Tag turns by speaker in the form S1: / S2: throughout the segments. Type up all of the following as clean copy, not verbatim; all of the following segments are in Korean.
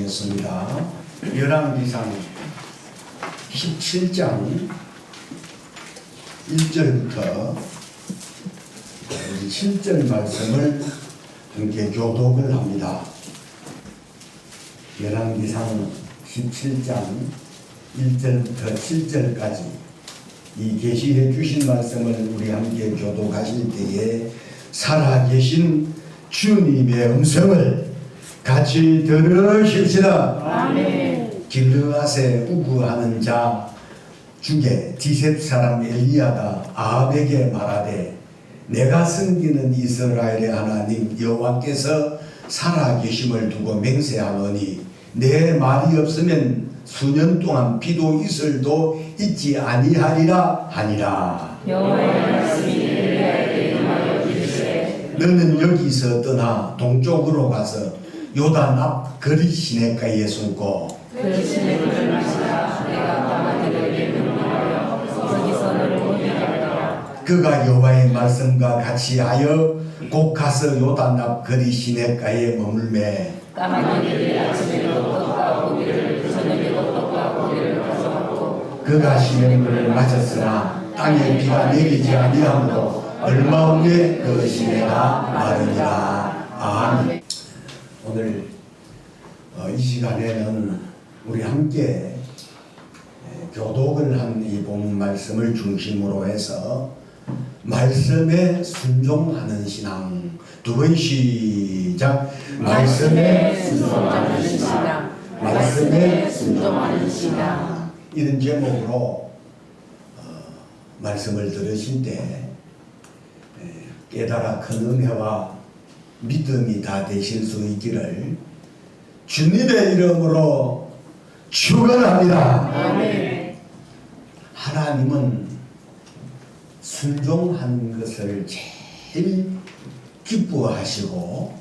S1: 하겠습니다. 열왕기상 17장 1절부터 7절 말씀을 함께 교독을 합니다. 열왕기상 17장 1절부터 7절까지 이 계시해 주신 말씀을 우리 함께 교독하실 때에 살아계신 주님의 음성을 같이 들으십시다.
S2: 아멘.
S1: 길르앗에 우구하는 자 중에 디셉 사람 엘리야가 아합에게 말하되 내가 섬기는 이스라엘의 하나님 여호와께서 살아계심을 두고 맹세하노니 내 말이 없으면 수년 동안 비도 이슬도 있지 아니하리라 하니라.
S2: 여호와의 말씀이 엘리야에게 임하여 이르시되
S1: 너는 여기서 떠나 동쪽으로 가서 요단 앞 거리 시내가에 숨고
S2: 그 시내를 마시라. 내가 가마들에게 명령하여 거기서 너를 오게 하리라.
S1: 그가 여호와의 말씀과 같이 하여 곧 가서 요단 앞 거리 시내가에 머물매
S2: 까마귀들이 아침에 떡과 고기를 저녁에 떡과 고기를 가져왔고
S1: 그가 시냇물을 마셨으나 땅에 비가 내리지 아니하므로 얼마 후에 그 시내가 마르니라. 아멘. 오늘 이 시간에는 우리 함께 교독을 한 이 본 말씀을 중심으로 해서 말씀에 순종하는 신앙, 두 번 시작.
S2: 말씀에 순종하는 신앙. 말씀에 순종하는 신앙.
S1: 이런 제목으로 말씀을 들으실 때 깨달아 큰 은혜와 믿음이 다 되실 수 있기를 주님의 이름으로 축원합니다.
S2: 아멘.
S1: 하나님은 순종하는 것을 제일 기뻐하시고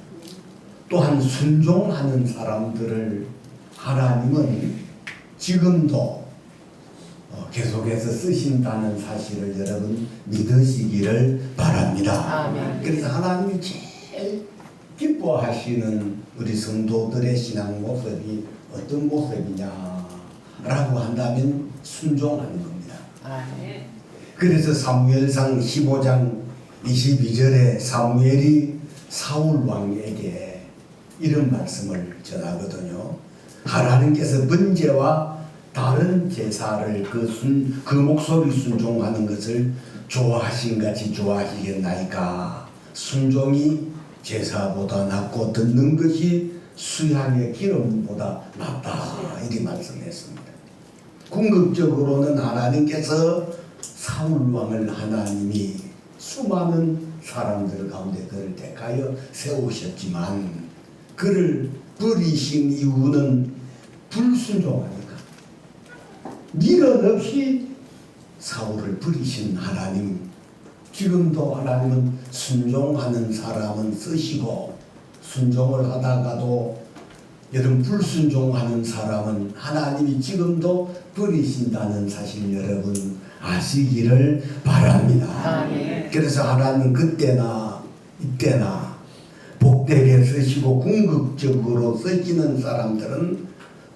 S1: 또한 순종하는 사람들을 하나님은 지금도 계속해서 쓰신다는 사실을 여러분 믿으시기를 바랍니다.
S2: 아멘.
S1: 그래서 하나님이 제일 기뻐하시는 우리 성도들의 신앙 모습이 어떤 모습이냐라고 한다면 순종하는 겁니다.
S2: 아멘.
S1: 그래서 사무엘상 15장 22절에 사무엘이 사울 왕에게 이런 말씀을 전하거든요. 하나님께서 번제와 다른 제사를 그 목소리 순종하는 것을 좋아하신 같이 좋아하시겠나이까. 순종이 제사보다 낫고 듣는 것이 수양의 기름보다 낫다. 이렇게 말씀했습니다. 궁극적으로는 하나님께서 사울 왕을 하나님이 수많은 사람들 가운데 그를 택하여 세우셨지만 그를 버리신 이유는 불순종하니까. 미련 없이 사울을 버리신 하나님, 지금도 하나님은 순종하는 사람은 쓰시고 순종을 하다가도 여러분 불순종하는 사람은 하나님이 지금도 버리신다는 사실 여러분 아시기를 바랍니다.
S2: 아멘.
S1: 그래서 하나님은 그때나 이때나 복되게 쓰시고 궁극적으로 쓰시는 사람들은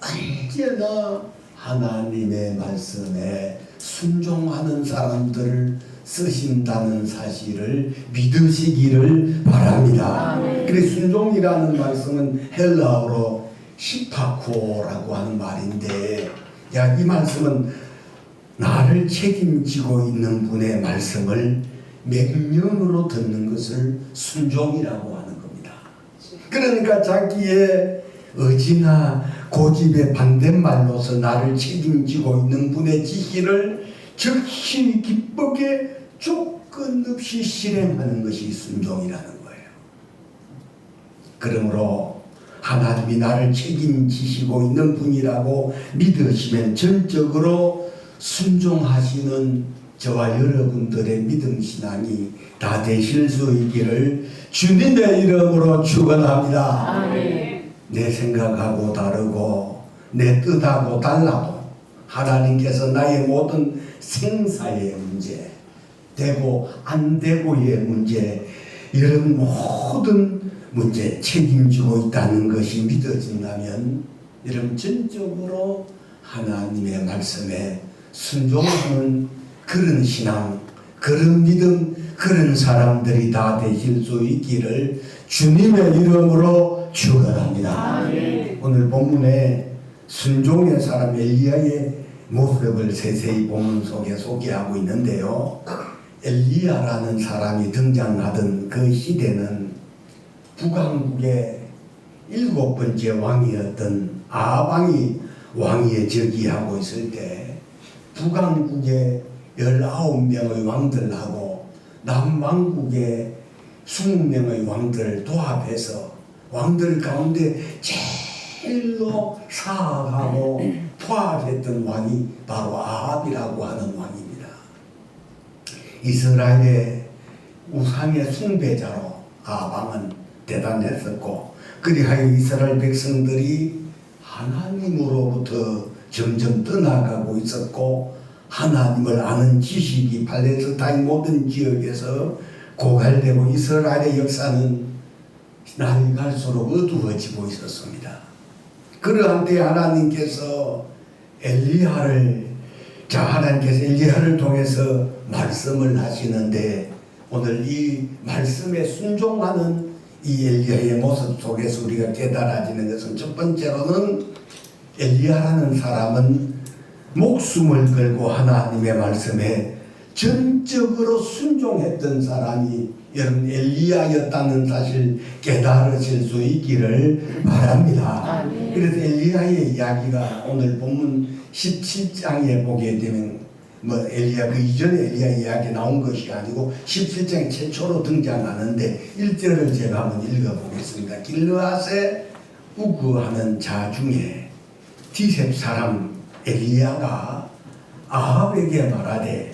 S1: 언제나 하나님의 말씀에 순종하는 사람들을 쓰신다는 사실을 믿으시기를 바랍니다.
S2: 아멘.
S1: 그래서 순종이라는 말씀은 헬라어로 시파코라고 하는 말인데, 이 말씀은 나를 책임지고 있는 분의 말씀을 명령으로 듣는 것을 순종이라고 하는 겁니다. 그러니까 자기의 의지나 고집의 반대말로서 나를 책임지고 있는 분의 지시를 적신이 기쁘게 조건 없이 실행하는 것이 순종이라는 거예요. 그러므로 하나님이 나를 책임지시고 있는 분이라고 믿으시면 전적으로 순종하시는 저와 여러분들의 믿음 신앙이 다 되실 수 있기를 주님의 이름으로 축원합니다.
S2: 아멘.
S1: 내 생각하고 다르고 내 뜻하고 달라도 하나님께서 나의 모든 생사의 문제, 되고 안 되고의 문제, 이런 모든 문제 책임지고 있다는 것이 믿어진다면 여러분 전적으로 하나님의 말씀에 순종하는 그런 신앙, 그런 믿음, 그런 사람들이 다 되실 수 있기를 주님의 이름으로 축원합니다. 오늘 본문에 순종의 사람 엘리야의 모습을 세세히 본문 속에 소개하고 있는데요. 엘리야라는 사람이 등장하던 그 시대는 북왕국의 7번째 왕이었던 아방이 왕위에 즉위하고 있을 때 북왕국의 19명의 왕들하고 남왕국의 20명의 왕들을 도합해서 왕들 가운데 제일로 사악하고 포악했던 왕이 바로 아합이라고 하는 왕입니다. 이스라엘의 우상의 숭배자로 아합은 대단했었고, 그리하여 이스라엘 백성들이 하나님으로부터 점점 떠나가고 있었고, 하나님을 아는 지식이 팔레스타인 모든 지역에서 고갈되고 이스라엘의 역사는 날이 갈수록 어두워지고 있었습니다. 그러한 때 하나님께서 하나님께서 엘리야를 통해서 말씀을 하시는데, 오늘 이 말씀에 순종하는 이 엘리야의 모습 속에서 우리가 깨달아지는 것은, 첫 번째로는 엘리야라는 사람은 목숨을 걸고 하나님의 말씀에 전적으로 순종했던 사람이 여러분 엘리야였다는 사실 깨달으실 수 있기를 바랍니다. 그래서 엘리야의 이야기가 오늘 본문 17장에 보게 되면 엘리야 그 이전에 엘리야 이야기 나온 것이 아니고 17장 최초로 등장하는데 1절을 제가 한번 읽어보겠습니다. 길르앗에 우구하는 자 중에 디셉 사람 엘리야가 아합에게 말하되,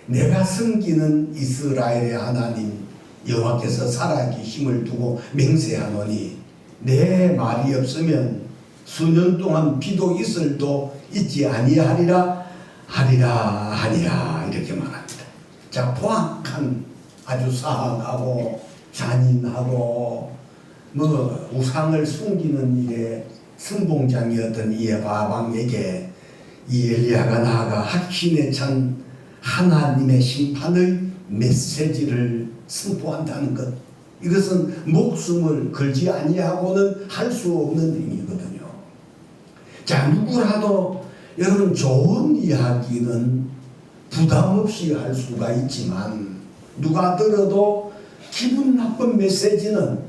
S1: 내가 섬기는 이스라엘의 하나님 여호와께서 살아계심을 두고 맹세하노니 내 말이 없으면 수년 동안 비도 이슬도 있지 아니하리라 이렇게 말합니다. 자, 포악한, 아주 사악하고 잔인하고 우상을 숨기는 일에 선봉장이었던 이 아방에게 이 엘리야가 나아가 확신에 찬 하나님의 심판의 메시지를 선포한다는 것, 이것은 목숨을 걸지 아니하고는 할 수 없는 행위거든요. 자, 누구라도 여러분 좋은 이야기는 부담 없이 할 수가 있지만, 누가 들어도 기분 나쁜 메시지는,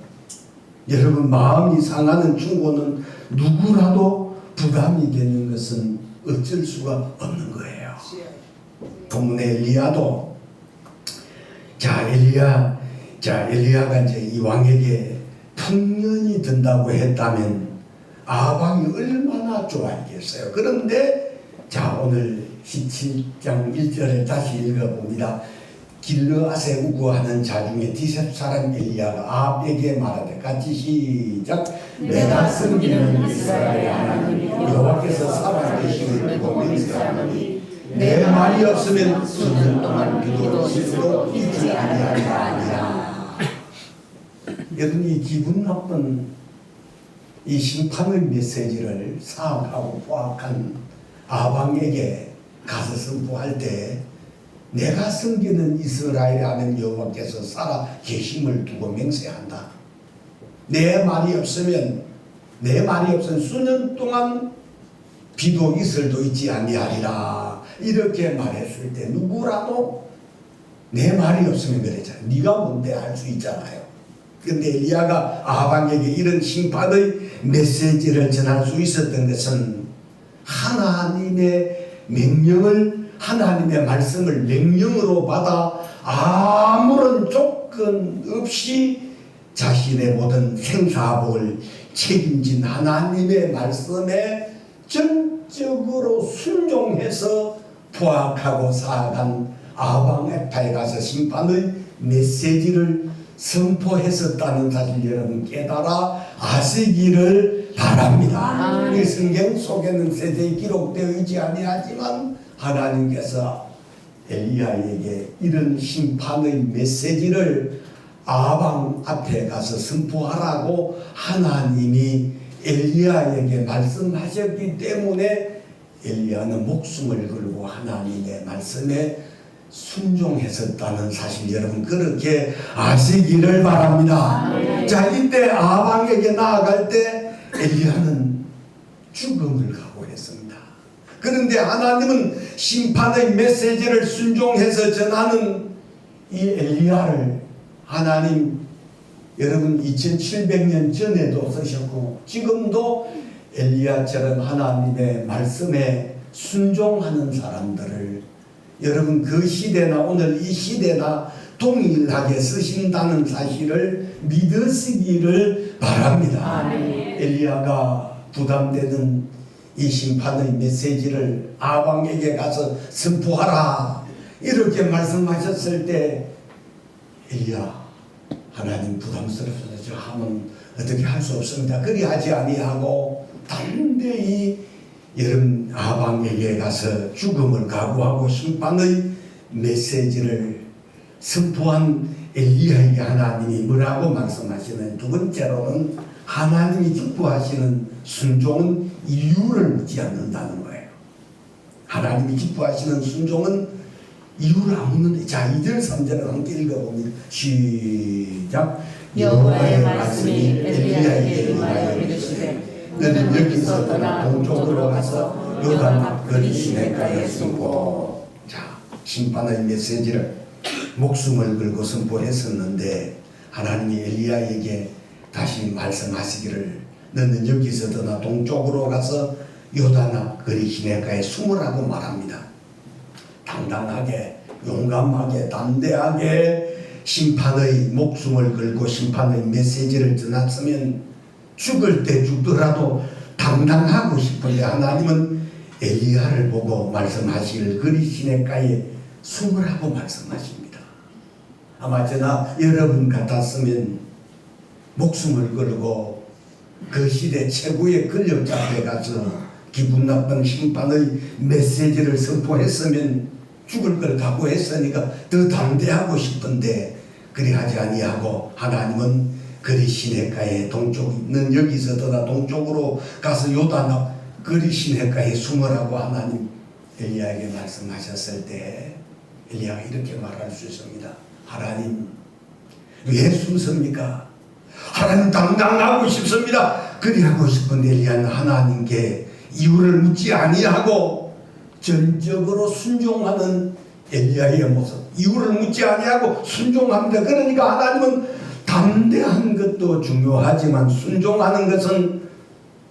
S1: 여러분 마음이 상하는 충고는 누구라도 부담이 되는 것은 어쩔 수가 없는 거예요. 본문의 엘리야도 엘리야가 이제 이 왕에게 풍년이 든다고 했다면 아방이 얼마나 좋아했겠어요. 그런데 오늘 17장 1절을 다시 읽어봅니다. 길르앗에 우거하는 자 중에 디셉 사람 엘리야가 아합에게 말하되, 같이 시작. 내가 섬기는 이스라엘의 하나님 여호와께서 살아계심을 두고 맹세하노니 내 말이 없으면 수년 동안 비도 이슬도 있지 아니하리라. 여러분, 이 기분 나쁜 이 심판의 메시지를 사악하고 포악한 아방에게 가서 선포할 때, 내가 섬기는 이스라엘의 하나님 여호와께서 살아 계심을 두고 맹세한다. 내 말이 없으면 수년 동안 비도 이슬도 있지 아니하리라 이렇게 말했을 때, 누구라도 내 말이 없으면 그랬잖아요. 네가 뭔데 할 수 있잖아요. 그런데 엘리야가 아방에게 이런 심판의 메시지를 전할 수 있었던 것은 하나님의 말씀을 명령으로 받아 아무런 조건 없이 자신의 모든 생사복을 책임진 하나님의 말씀에 전적으로 순종해서 포악하고 사악한 아방 에파에 가서 심판의 메시지를 선포했었다는 사실 여러분 깨달아 아시기를 바랍니다. 이 성경 속에는 세세히 기록되어 있지 아니하지만 하나님께서 엘리야에게 이런 심판의 메시지를 아방 앞에 가서 선포하라고 하나님이 엘리야에게 말씀하셨기 때문에 엘리야는 목숨을 걸고 하나님의 말씀에 순종했었다는 사실 여러분 그렇게 아시기를 바랍니다. 자, 이때 아방에게 나아갈 때 엘리야는 죽음을 각오했습니다. 그런데 하나님은 심판의 메시지를 순종해서 전하는 이 엘리야를 하나님 여러분 2700년 전에도 쓰셨고 지금도 엘리야처럼 하나님의 말씀에 순종하는 사람들을 여러분 그 시대나 오늘 이 시대나 동일하게 쓰신다는 사실을 믿으시기를 바랍니다. 엘리야가 부담되는 이 심판의 메시지를 아방에게 가서 선포하라 이렇게 말씀하셨을 때 엘리야 하나님 부담스러워서 저 하면 어떻게 할 수 없습니다. 그리하지 아니하고 담대히 여러분 아방에게 가서 죽음을 각오하고 심판의 메시지를 선포한 엘리야에게 하나님이 뭐라고 말씀하시는 두 번째로는 하나님이 기뻐하시는 순종은 이유를 묻지 않는다는 거예요. 하나님이 기뻐하시는 순종은 이유를 안 묻는데 자 2절 3절을 함께 읽어봅니다. 시작.
S2: 여호와의 말씀이 엘리야에게 임하여 이르시되 너는 여기서 떠나 동쪽으로 가서 요단 앞그리 시내가에 숨고.
S1: 자 심판의 메시지를 목숨을 걸고 선포했었는데 하나님이 엘리야에게 다시 말씀하시기를 너는 여기서 떠나 동쪽으로 가서 요단 앞그리 시내가에 숨으라고 말합니다. 당당하게 용감하게 담대하게 심판의 목숨을 걸고 심판의 메시지를 전했으면 죽을 때 죽더라도 당당하고 싶은데 하나님은 엘리야를 보고 말씀하시길 그리 시내가에 숨으라고 말씀하십니다. 아마 저나 여러분 같았으면 목숨을 걸고 그 시대 최고의 권력자 앞에 가서 기분 나쁜 심판의 메시지를 선포했으면 죽을 걸 각오했으니까 더 담대하고 싶은데 그리하지 아니하고 하나님은 그리 시내가에 동쪽은 여기서 떠나 동쪽으로 가서 요단 앞 그리 시내가에 숨으라고 하나님 엘리야에게 말씀하셨을 때 엘리야가 이렇게 말할 수 있습니다. 하나님 왜 숨습니까? 하나님 당당하고 싶습니다. 그리하고 싶은데 엘리야는 하나님께 이유를 묻지 아니하고 전적으로 순종하는 엘리야의 모습, 이유를 묻지 아니하고 순종합니다. 그러니까 하나님은 담대한 것도 중요하지만 순종하는 것은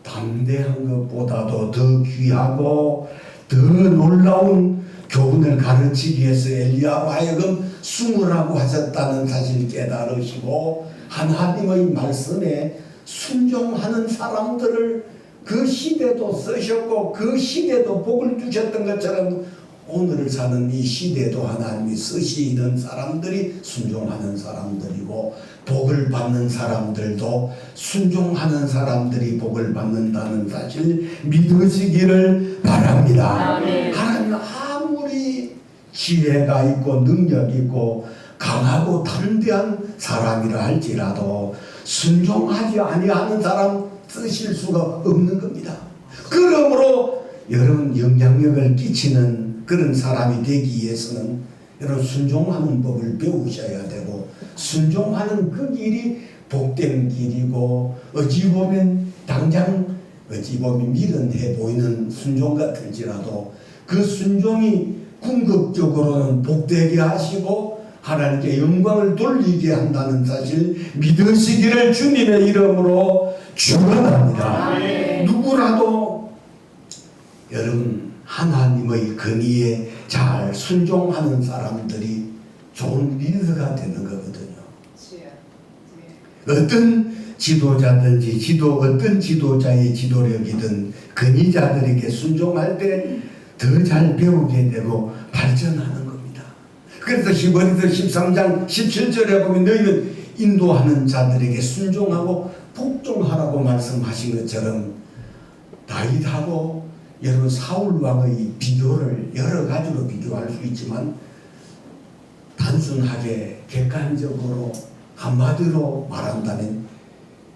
S1: 담대한 것보다도 더 귀하고 더 놀라운 교훈을 가르치기 위해서 엘리야로 하여금 숨으라고 하셨다는 사실을 깨달으시고 하나님의 말씀에 순종하는 사람들을 그 시대도 쓰셨고 그 시대도 복을 주셨던 것처럼 오늘을 사는 이 시대도 하나님이 쓰시는 사람들이 순종하는 사람들이고 복을 받는 사람들도 순종하는 사람들이 복을 받는다는 사실 믿으시기를 바랍니다. 하나님 아무리 지혜가 있고 능력이 있고 강하고 담대한 사람이라 할지라도 순종하지 아니하는 사람 쓰실 수가 없는 겁니다. 그러므로 여러분 영향력을 끼치는 그런 사람이 되기 위해서는 여러분 순종하는 법을 배우셔야 되고 순종하는 그 길이 복된 길이고 어찌 보면 당장 어찌 보면 미련해 보이는 순종 같을지라도 그 순종이 궁극적으로는 복되게 하시고 하나님께 영광을 돌리게 한다는 사실 믿으시기를 주님의 이름으로 축원합니다. 누구라도 여러분 하나님의 건의에 잘 순종하는 사람들이 좋은 리더가 되는 거거든요. 어떤 지도자든지 어떤 지도자의 지도력이든 건의자들에게 순종할 때 더 잘 배우게 되고 발전하는 겁니다. 그래서 히브리서 13장 17절에 보면 너희는 인도하는 자들에게 순종하고 복종하라고 말씀하신 것처럼 다윗하고 여러분 사울 왕의 비교를 여러 가지로 비교할 수 있지만 단순하게 객관적으로 한마디로 말한다면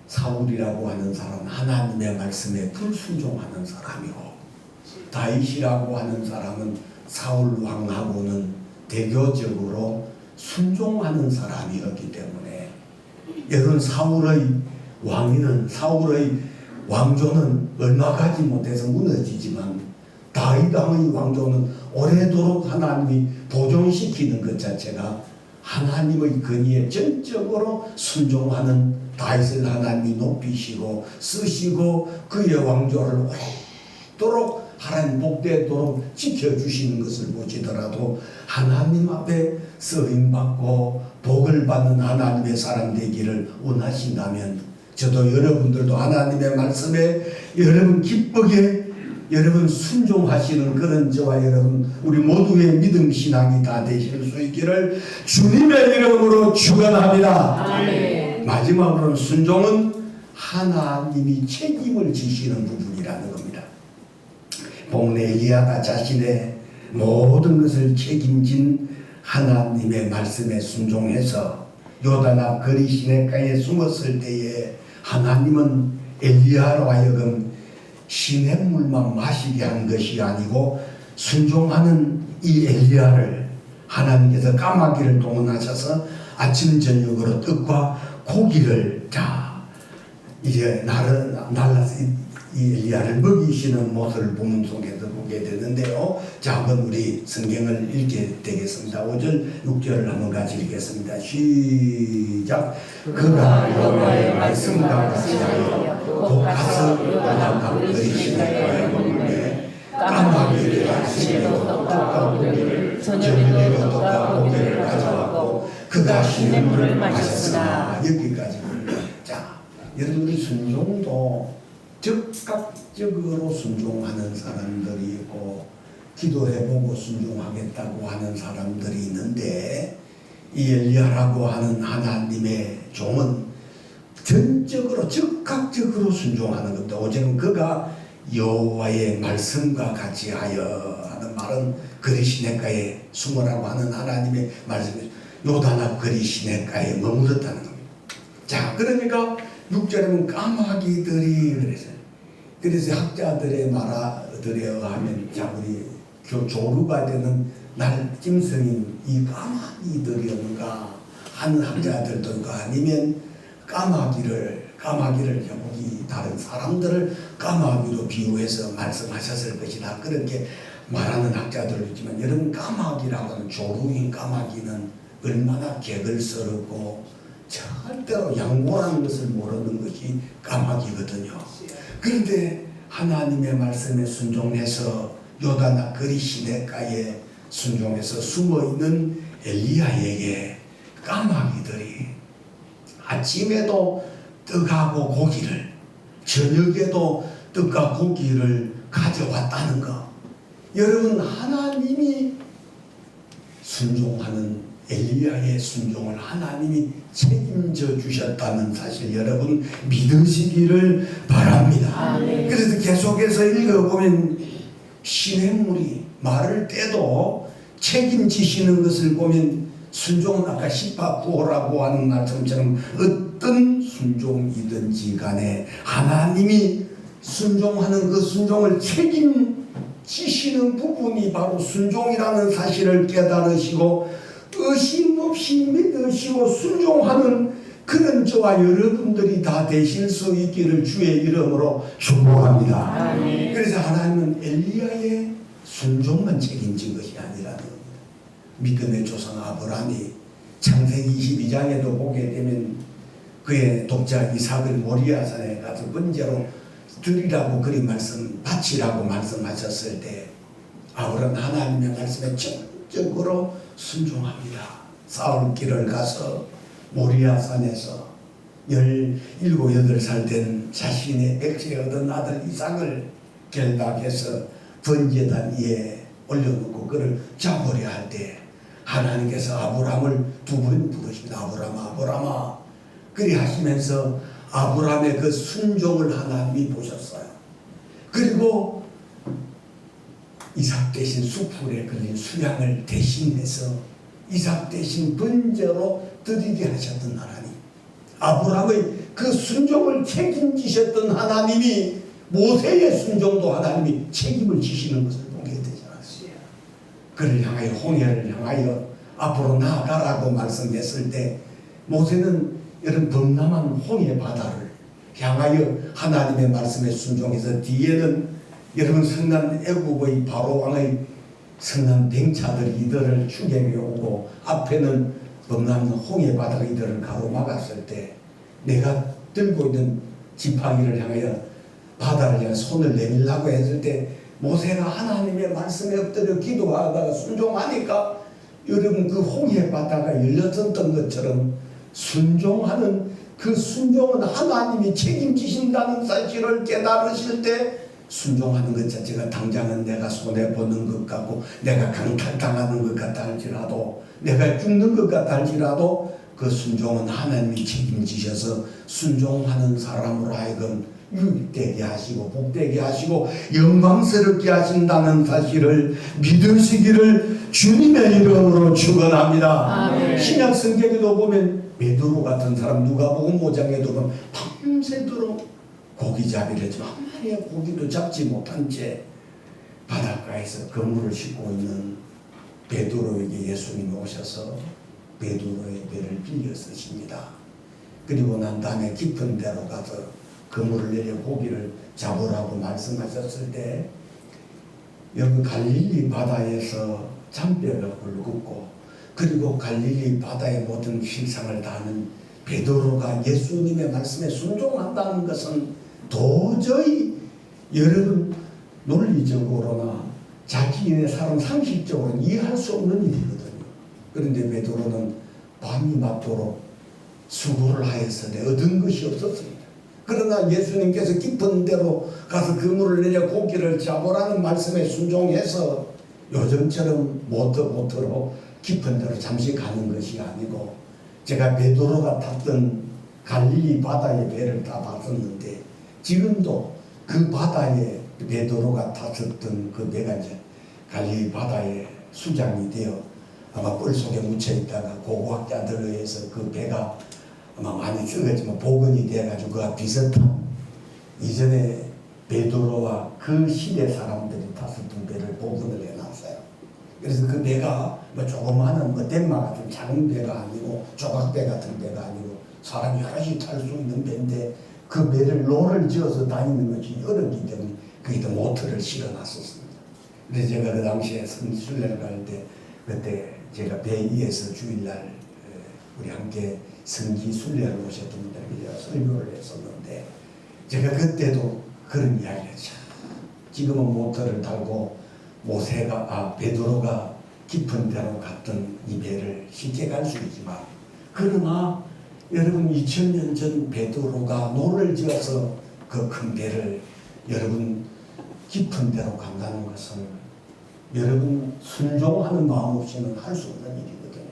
S1: 사울이라고 하는 사람은 하나님의 말씀에 불순종하는 사람이고, 다윗이라고 하는 사람은 사울 왕하고는 대교적으로 순종하는 사람이었기 때문에, 여러분, 사울의 왕조는 얼마 가지 못해서 무너지지만 다윗 왕의 왕조는 오래도록 하나님이 보존시키는 것 자체가 하나님의 권위에 전적으로 순종하는 다윗을 하나님이 높이시고 쓰시고 그의 왕조를 오래도록 하나님 복되도록 지켜주시는 것을 보시더라도 하나님 앞에 쓰임받고 복을 받는 하나님의 사람 되기를 원하신다면, 저도 여러분들도 하나님의 말씀에 여러분 기쁘게 여러분 순종하시는 그런 저와 여러분 우리 모두의 믿음 신앙이 다 되실 수 있기를 주님의 이름으로 축원합니다.
S2: 아멘.
S1: 마지막으로는 순종은 하나님이 책임을 지시는 부분이라는 겁니다. 복내 엘리야가 자신의 모든 것을 책임진 하나님의 말씀에 순종해서 요단 앞 거리 시냇가에 숨었을 때에 하나님은 엘리야로 하여금 시냇물만 마시게 한 것이 아니고 순종하는 이 엘리야를 하나님께서 까마귀를 동원하셔서 아침 저녁으로 떡과 고기를 이제 날라서 이 엘리야를 먹이시는 모습을 본문 속에서 보게 되는데요. 자, 한번 우리 성경을 읽게 되겠습니다. 5절 6절을 한번 같이 읽겠습니다. 시작. 그가 여호와의 말씀과 같이 하여 곧 가서 요단강 거리 시냇가에 머물매 까마귀를 아침에도 떡과 고기를 저녁에도 떡과 고기를 가져왔고 그가 시냇물을 마셨으나. 여기까지입니다. 자, 여러분의 순종도 즉각적으로 순종하는 사람들이 있고 기도해보고 순종하겠다고 하는 사람들이 있는데, 이 엘리야라고 하는 하나님의 종은 전적으로 즉각적으로 순종하는 겁니다. 오직은 그가 여호와의 말씀과 같이 하여 하는 말은 거리 시냇가에 숨으라고 하는 하나님의 말씀이 요단 앞 거리 시냇가에 머물렀다는 겁니다. 자, 그러니까 6절에는 까마귀들이 그래서 학자들의 말들에 의하면, 자, 우리 조루가 되는 날짐승인 이 까마귀들이었는가 하는 학자들도 있고, 아니면 까마귀를 여기 다른 사람들을 까마귀로 비유해서 말씀하셨을 것이다, 그렇게 말하는 학자들도 있지만, 여러분, 까마귀라고 하는 조루인 까마귀는 얼마나 개걸스럽고 절대로 양보라는 것을 모르는 것이 까마귀거든요. 그런데 하나님의 말씀에 순종해서 요단 거리 시냇가에 순종해서 숨어있는 엘리야에게 까마귀들이 아침에도 떡하고 고기를, 저녁에도 떡과 고기를 가져왔다는 것. 여러분, 하나님이 순종하는 엘리야의 순종을 하나님이 책임져 주셨다는 사실 여러분 믿으시기를 바랍니다.
S2: 아멘.
S1: 그래서 계속해서 읽어보면 시냇물이 마를 때도 책임지시는 것을 보면, 순종은 아까 시파구호라고 하는 말씀처럼 어떤 순종이든지 간에 하나님이 순종하는 그 순종을 책임지시는 부분이 바로 순종이라는 사실을 깨달으시고 의심 없이 믿으시고 순종하는 그런 저와 여러분들이 다 되실 수 있기를 주의 이름으로 축복합니다.
S2: 아멘.
S1: 그래서 하나님은 엘리야의 순종만 책임진 것이 아니라는 겁니다. 믿음의 조상 아브라함이 창세기 22장에도 보게 되면 그의 독자 이삭을 모리아산에 가서 번제로 드리라고 그리 바치라고 말씀하셨을 때 아브라함은 하나님의 말씀에 적극적으로 순종합니다. 사울길을 가서 모리아산에서 17, 8살 된 자신의 백세 얻은 아들 이삭을 결박해서 번제단 위에 올려놓고 그를 잡으려 할 때 하나님께서 아브라함을 2번 부르십니다. 아브라함아. 그리 하시면서 아브라함의 그 순종을 하나님이 보셨어요. 그리고 이삭 대신 수풀에 걸린 수양을 대신해서 이삭 대신 번제로 드리게 하셨던 하나님. 아브라함의 그 순종을 책임지셨던 하나님이 모세의 순종도 하나님이 책임을 지시는 것을 보게 되지 않았어요. 그를 향하여 홍해를 향하여 앞으로 나아가라고 말씀했을 때 모세는 이런 범람한 홍해 바다를 향하여 하나님의 말씀에 순종해서 뒤에는 여러분 성난 애국의 바로왕의 성난 병차들이 이들을 추격해 오고 앞에는 범람한 홍해 바다가 이들을 가로막았을 때 내가 들고 있는 지팡이를 향하여 바다를 향해 손을 내밀라고 했을 때 모세가 하나님의 말씀에 엎드려 기도하다가 순종하니까 여러분 그 홍해 바다가 열렸었던 것처럼 순종하는 그 순종은 하나님이 책임지신다는 사실을 깨달으실 때 순종하는 것 자체가 당장은 내가 손해보는 것 같고 내가 강탈당하는 것 같다 할지라도 내가 죽는 것 같다 할지라도 그 순종은 하나님이 책임지셔서 순종하는 사람으로 하여금 유익되게 하시고 복되게 하시고 영광스럽게 하신다는 사실을 믿으시기를 주님의 이름으로 축원합니다.
S2: 아멘.
S1: 신약 성경에도 보면 베드로 같은 사람 누가복음 5장에도 보면 밤새도록 고기잡이를 했지만 한 마리의 고기도 잡지 못한 채 바닷가에서 그물을 싣고 있는 베드로에게 예수님이 오셔서 베드로의 배를 빌려 쓰십니다. 그리고 난 다음에 깊은 데로 가서 그물을 내려 고기를 잡으라고 말씀하셨을 때 여기 갈릴리 바다에서 잔뼈가 굵고 그리고 갈릴리 바다의 모든 실상을 다하는 베드로가 예수님의 말씀에 순종한다는 것은 도저히 여러분 논리적으로나 자기의 사람 상식적으로 이해할 수 없는 일이거든요. 그런데 베드로는 밤이 맞도록 수고를 하였으되 얻은 것이 없었습니다. 그러나 예수님께서 깊은 데로 가서 그물을 내려 고기를 잡으라는 말씀에 순종해서 요즘처럼 모터보트로 깊은 데로 잠시 가는 것이 아니고 제가 베드로가 탔던 갈릴리 바다의 배를 다 봤었는데 지금도 그 바다에 베드로가 탔었던 그 배가 이제 갈릴리 바다에 수장이 되어 아마 뿔 속에 묻혀 있다가 고고학자들에 의해서 그 배가 아마 많이 썩었지만 복원이 돼가지고 그와 비슷한 이전에 베드로와 그 시대 사람들이 탔었던 배를 복원을 해놨어요. 그래서 그 배가 뭐 조그마한 뭐 덴마 같은 작은 배가 아니고 조각배 같은 배가 아니고 사람이 여럿이 탈 수 있는 배인데 그 배를 로를 지어서 다니는 것이 어렵기 때문에 거기다 모터를 실어놨었습니다. 그래서 제가 그 당시에 순례를 갈 때 그때 제가 배 위에서 주일날 우리 함께 성지 순례를 오셨던 분들에게 제가 설교를 했었는데 제가 그때도 그런 이야기를 했죠. 지금은 모터를 달고 모세가 베드로가 깊은 데로 갔던 이 배를 쉽게 갈 수 있지만 그러나 여러분 2000년 전 베드로가 노를 지어서 그 큰 배를 여러분 깊은 데로 간다는 것은 여러분 순종하는 마음 없이는 할 수 없는 일이거든요.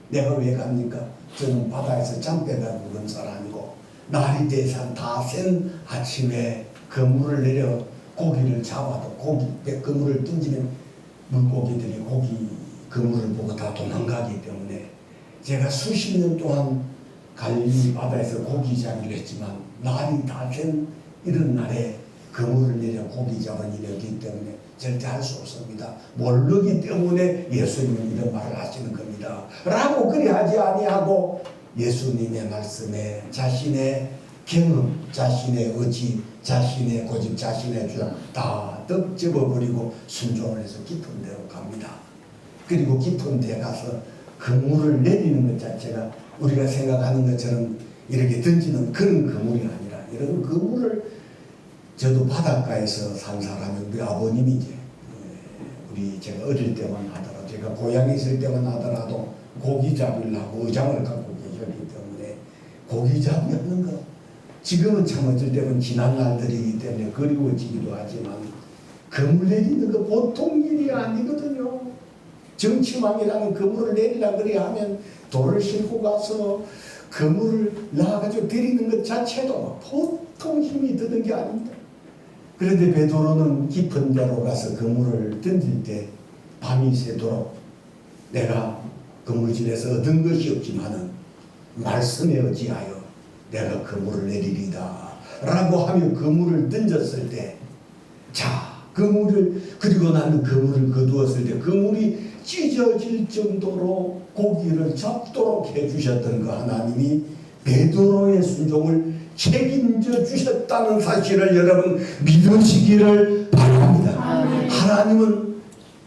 S1: 내가 왜 갑니까? 저는 바다에서 잠배가 묵은 사람이고 날이 대산 다 센 아침에 그물을 내려 고기를 잡아도 그물을 던지면 물고기들이 고기 그물을 보고 다 도망가기 때문에 제가 수십 년 동안 갈릴리 바다에서 고기잡이를 했지만 날이 다 센 이런 날에 그물을 내려 고기 잡은 일이었기 때문에 절대 할 수 없습니다. 모르기 때문에 예수님은 이런 말을 하시는 겁니다. 라고 그리 하지 아니하고 예수님의 말씀에 자신의 경험, 자신의 의지, 자신의 고집, 자신의 주장 다 덮집어버리고 순종을 해서 깊은 데로 갑니다. 그리고 깊은 데 가서 그물을 내리는 것 자체가 우리가 생각하는 것처럼 이렇게 던지는 그런 그물이 아니라 이런 그물을 저도 바닷가에서 산 사람이 우리 아버님이 이제 우리 제가 어릴 때만 하더라도 제가 고향에 있을 때만 하더라도 고기잡이를 하고 의장을 갖고 계셨기 때문에 고기잡이 하는 거 지금은 참 어쩔 때는 지난 날들이기 때문에 그리워지기도 하지만 그물 내리는 거 보통 일이 아니거든요. 정치망이라는 그물을 내리라 그래 하면 돌을 싣고 가서 그물을 나가지고 데리는 것 자체도 보통 힘이 드는 게 아닙니다. 그런데 베드로는 깊은 데로 가서 그물을 던질 때 밤이 새도록 내가 그물질에서 얻은 것이 없지만은 말씀에 의지하여 내가 그물을 내리리다 라고 하며 그물을 던졌을 때, 자, 그물을, 그리고 나는 그물을 거두었을 때 그물이 찢어질 정도로 고기를 잡도록 해주셨던 그 하나님이 베드로의 순종을 책임져 주셨다는 사실을 여러분 믿으시기를 바랍니다. 하나님은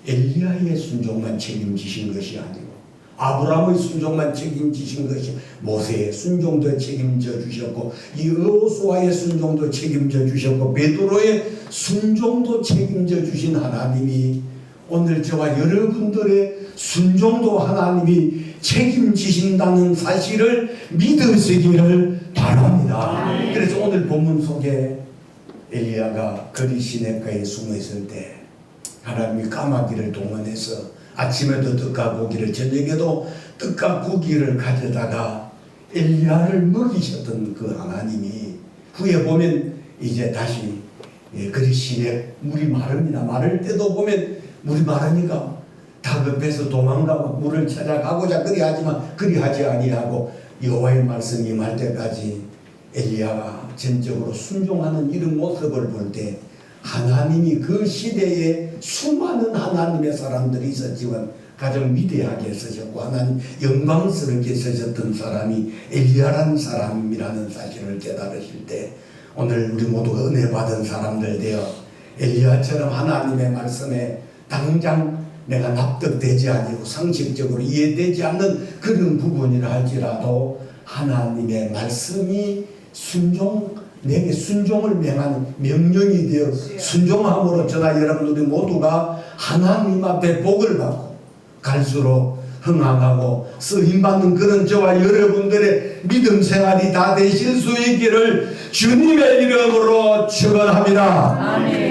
S1: 엘리야의 순종만 책임지신 것이 아니고 아브라함의 순종만 책임지신 것이 모세의 순종도 책임져 주셨고 이 여호수아의 순종도 책임져 주셨고 베드로의 순종도 책임져 주신 하나님이 오늘 저와 여러분들의 순종도 하나님이 책임지신다는 사실을 믿으시기를 바랍니다. 그래서 오늘 본문 속에 엘리야가 거리 시냇가에 숨어 있을 때 하나님이 까마귀를 동원해서 아침에도 떡과 고기를, 저녁에도 떡과 고기를 가져다가 엘리야를 먹이셨던 그 하나님이 후에 보면 이제 다시 거리 시내 물이 마릅니다. 마를 때도 보면 물이 마르니까 다급해서 도망가고 물을 찾아가고자 그리하지만 그리하지 아니하고 여호와의 말씀이 임할 때까지 엘리야가 전적으로 순종하는 이런 모습을 볼 때 하나님이 그 시대에 수많은 하나님의 사람들이 있었지만 가장 위대하게 쓰셨고 하나님 영광스럽게 쓰셨던 사람이 엘리야라는 사람이라는 사실을 깨달으실 때 오늘 우리 모두가 은혜 받은 사람들 되어 엘리야처럼 하나님의 말씀에 당장 내가 납득되지 아니고 상식적으로 이해되지 않는 그런 부분이라 할지라도 하나님의 말씀이 내게 순종을 명하는 명령이 되어 순종함으로 저나 여러분들이 모두가 하나님 앞에 복을 받고 갈수록 흥황하고 쓰임받는 그런 저와 여러분들의 믿음 생활이 다 되실 수 있기를 주님의 이름으로 축원합니다.
S2: 아멘.